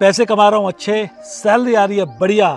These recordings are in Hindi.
पैसे कमा रहा हूँ अच्छे, सैलरी आ रही है बढ़िया,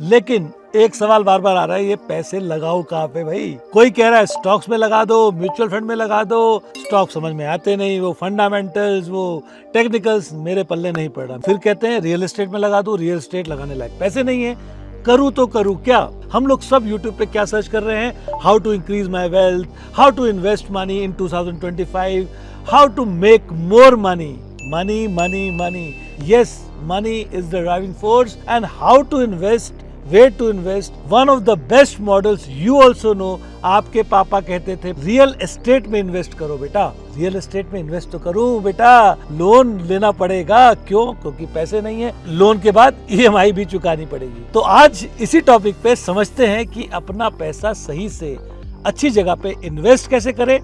लेकिन एक सवाल बार बार आ रहा है, ये पैसे लगाओ कहाँ पे भाई। कोई कह रहा है स्टॉक्स में लगा दो, म्यूचुअल फंड में लगा दो। स्टॉक समझ में आते नहीं, वो फंडामेंटल्स, वो टेक्निकल्स मेरे पल्ले नहीं पड़ रहा। फिर कहते हैं रियल एस्टेट में लगा दो, रियल एस्टेट लगाने लायक पैसे नहीं है, करूँ तो करूँ क्या। हम लोग सब यूट्यूब पे क्या सर्च कर रहे हैं, how to increase my wealth, how to invest money in 2025, how to make more money. Money, money, money. Yes, money is the driving force. And how to invest, where to invest. One of the best models you also know. आपके पापा कहते थे रियल एस्टेट में इन्वेस्ट करो बेटा। रियल एस्टेट में इन्वेस्ट तो करूं बेटा, लोन लेना पड़ेगा। क्यों? क्योंकि पैसे नहीं है, लोन के बाद EMI भी चुकानी पड़ेगी। तो आज इसी टॉपिक पे समझते हैं कि अपना पैसा सही से अच्छी जगह पे इन्वेस्ट कैसे करें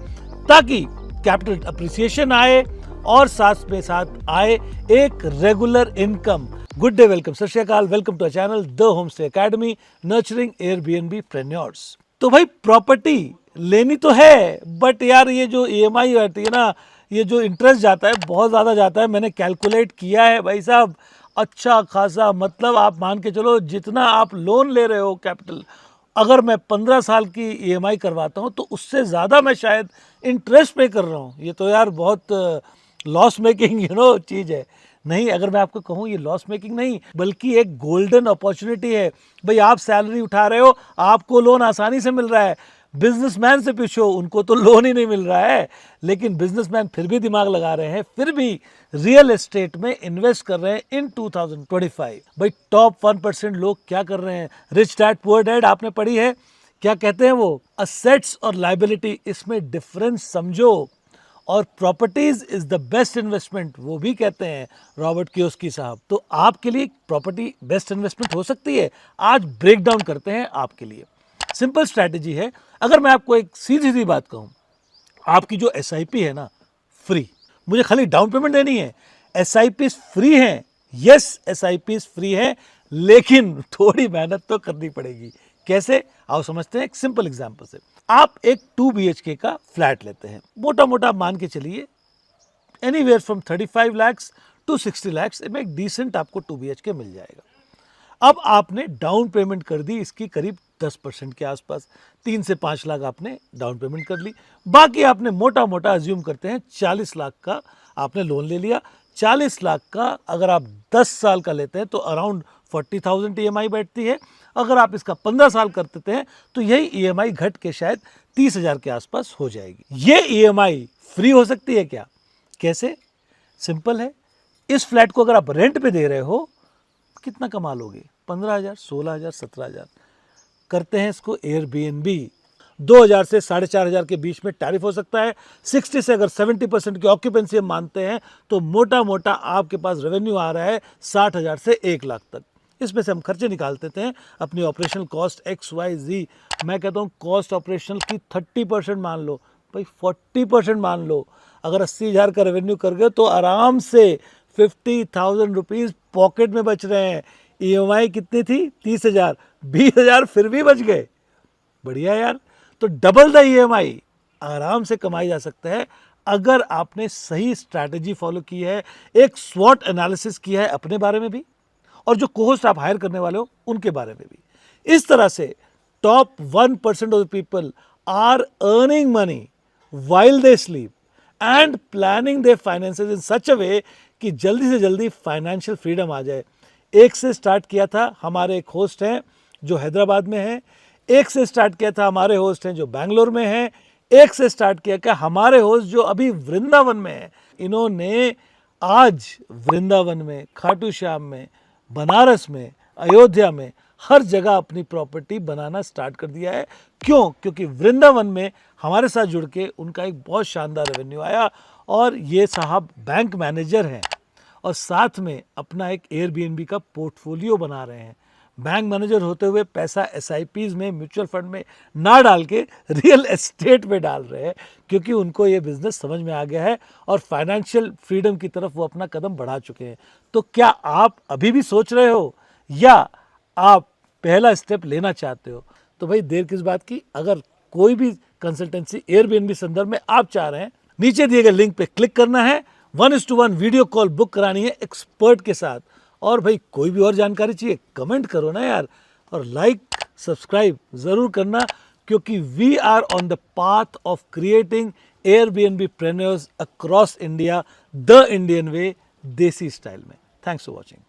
ताकि कैपिटल अप्रिसिएशन आए और साथ में साथ आए एक regular income. Good day, welcome, Sat Sri Akal, welcome to channel the homestay academy, nurturing Airbnb preneurs. तो भाई प्रॉपर्टी लेनी तो है, बट यार ये जो EMI आती है ना, ये जो इंटरेस्ट जाता है बहुत ज़्यादा जाता है। मैंने कैलकुलेट किया है भाई साहब, अच्छा खासा, मतलब आप मान के चलो जितना आप लोन ले रहे हो कैपिटल, अगर मैं 15 साल की EMI करवाता हूँ तो उससे ज़्यादा मैं शायद इंटरेस्ट पे कर रहा हूँ। ये तो यार बहुत लॉस मेकिंग चीज़ है। नहीं, अगर मैं आपको कहूँ ये लॉस मेकिंग नहीं, बल्कि एक गोल्डन अपॉर्चुनिटी है। भाई आप सैलरी उठा रहे हो, आपको लोन आसानी से मिल रहा है। बिजनेसमैन से पूछो, उनको तो लोन ही नहीं मिल रहा है, लेकिन बिजनेसमैन फिर भी दिमाग लगा रहे हैं, फिर भी रियल एस्टेट में इन्वेस्ट कर रहे हैं इन 2025। भाई टॉप 1% लोग क्या कर रहे हैं, रिच डैड पुअर डैड आपने पढ़ी है, क्या कहते हैं वो, असेट्स और लायबिलिटी, इसमें डिफरेंस समझो। और properties is the best investment, वो भी कहते हैं रॉबर्ट कियोस्की साहब। तो आपके लिए प्रॉपर्टी बेस्ट इन्वेस्टमेंट हो सकती है। आज ब्रेक डाउन करते हैं आपके लिए। सिंपल स्ट्रैटेजी है। अगर मैं आपको एक सीधी सी बात कहूं, आपकी जो SIP है ना, फ्री, मुझे खाली डाउन पेमेंट देनी है। SIP फ्री है, यस SIP फ्री है, लेकिन थोड़ी मेहनत तो करनी पड़ेगी। कैसे, आओ समझते हैं एक सिंपल एग्जांपल से। आप एक 2 BHK का फ्लैट लेते हैं, मोटा मोटा मान के चलिए anywhere from 35 lakhs to 60 lakhs में एक डिसेंट आपको 2 BHK मिल जाएगा। अब आपने डाउन पेमेंट कर दी इसकी करीब 10% के आसपास, 3 से 5 लाख आपने डाउन पेमेंट कर ली। बाकी आपने मोटा मोटा अज्यूम करते हैं 40 लाख का आपने लोन ले लिया। 40 लाख का अगर आप 10 साल का लेते हैं तो अराउंड 40,000 EMI बैठती है। अगर आप इसका 15 साल कर देते हैं तो यही EMI घट के शायद 30,000 के आसपास हो जाएगी। ये EMI फ्री हो सकती है क्या? कैसे? सिंपल है। इस फ्लैट को अगर आप रेंट पे दे रहे हो, कितना कमा लोगे? 15,000, 16,000, 17,000। करते हैं इसको एयरबीएनबी, 2,000 से 4,500 के बीच में टैरिफ हो सकता है। 60 से अगर 70% की ऑक्यूपेंसी हम मानते हैं तो मोटा मोटा आपके पास रेवेन्यू आ रहा है 60,000 से 1 लाख तक। इसमें से हम खर्चे निकाल देते हैं, अपनी ऑपरेशनल कॉस्ट XYZ। मैं कहता हूँ कॉस्ट ऑपरेशनल की 30% मान लो, भाई 40% मान लो। अगर 80,000 का रेवेन्यू कर गए तो आराम से 50,000 रुपीज़ पॉकेट में बच रहे हैं। EMI कितनी थी? 30,000, 20,000 फिर भी बच गए। बढ़िया यार। तो डबल द EMI आराम से कमाई जा सकता है अगर आपने सही स्ट्रैटेजी फॉलो की है, एक स्वॉट एनालिसिस किया है अपने बारे में भी और जो कोहोस्ट आप हायर करने वाले हो उनके बारे में भी। इस तरह से top 1% of the people are earning money while they sleep and planning their finances in such a way कि जल्दी से जल्दी फाइनेंशियल फ्रीडम आ जाए। एक से स्टार्ट किया था, हमारे एक होस्ट हैं जो हैदराबाद में हैं। एक से स्टार्ट किया था, हमारे होस्ट हैं जो बैंगलोर में हैं। एक से स्टार्ट किया क्या, हमारे होस्ट जो अभी वृंदावन में हैं। इन्होंने आज वृंदावन में, खाटू श्याम में, बनारस में, अयोध्या में, हर जगह अपनी प्रॉपर्टी बनाना स्टार्ट कर दिया है। क्यों? क्योंकि वृंदावन में हमारे साथ जुड़ के उनका एक बहुत शानदार रेवेन्यू आया और ये साहब बैंक मैनेजर हैं और साथ में अपना एक एयरबीएनबी का पोर्टफोलियो बना रहे हैं। बैंक मैनेजर होते हुए पैसा SIPs में, म्यूचुअल फंड में ना डाल के रियल एस्टेट में डाल रहे हैं, क्योंकि उनको ये बिजनेस समझ में आ गया है और फाइनेंशियल फ्रीडम की तरफ वो अपना कदम बढ़ा चुके हैं। तो क्या आप अभी भी सोच रहे हो या आप पहला स्टेप लेना चाहते हो? तो भाई देर किस बात की, अगर कोई भी कंसल्टेंसी एयरबीएनबी संदर्भ में आप चाह रहे हैं, नीचे दिए गए लिंक पे क्लिक करना है, 1:1 वीडियो कॉल बुक करानी है एक्सपर्ट के साथ और भाई कोई भी और जानकारी चाहिए कमेंट करो ना यार, और लाइक सब्सक्राइब ज़रूर करना, क्योंकि we are on the path of creating Airbnb preneurs across India the Indian way, desi style में। Thanks for watching.